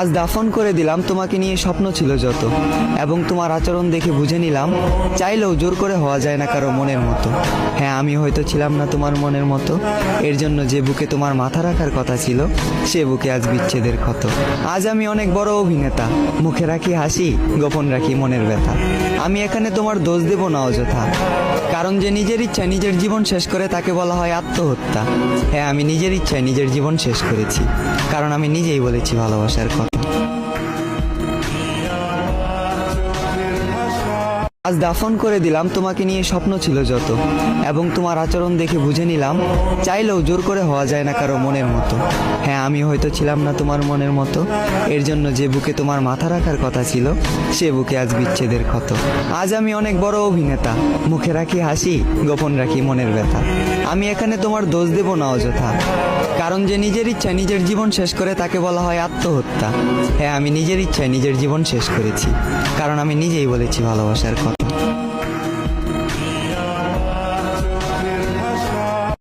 আজ দাফন করে দিলাম তোমাকে নিয়ে স্বপ্ন ছিল যত, এবং তোমার আচরণ দেখে বুঝে নিলাম চাইলেও জোর করে হওয়া যায় না কারো মনের মতো। হ্যাঁ, আমি হয়তো ছিলাম না তোমার মনের মতো, এর জন্য যে বুকে তোমার মাথা রাখার কথা ছিল সে বুকে আজ বিচ্ছেদের ক্ষত। আজ আমি অনেক বড় অভিনেতা, মুখে রাখি হাসি, গোপন রাখি মনের ব্যথা। আমি এখানে তোমার দোষ দেব না অযথা, কারণ যে নিজের ইচ্ছায় নিজের জীবন শেষ করে তাকে বলা হয় আত্মহত্যা। হ্যাঁ, আমি নিজের ইচ্ছায় নিজের জীবন শেষ করেছি, কারণ আমি নিজেই বলেছি ভালোবাসার কথা। আজ দাফন করে দিলাম তোমাকে নিয়ে স্বপ্ন ছিল যত, এবং তোমার আচরণ দেখে বুঝে নিলাম চাইলেও জোর করে হওয়া যায় না কারো মনের মতো। হ্যাঁ, আমি হয়তো ছিলাম না তোমার মনের মতো, এর জন্য যে বুকে তোমার মাথা রাখার কথা ছিল সে বুকে আজ বিচ্ছেদের ক্ষত। আজ আমি অনেক বড় অভিনেতা, মুখে রাখি হাসি, গোপন রাখি মনের ব্যথা। আমি এখানে তোমার দোষ দেব না অযথা, কারণ যে নিজের ইচ্ছায় নিজের জীবন শেষ করে তাকে বলা হয় আত্মহত্যা। হ্যাঁ, আমি নিজের ইচ্ছায় নিজের জীবন শেষ করেছি, কারণ আমি নিজেই বলেছি ভালোবাসার কথা।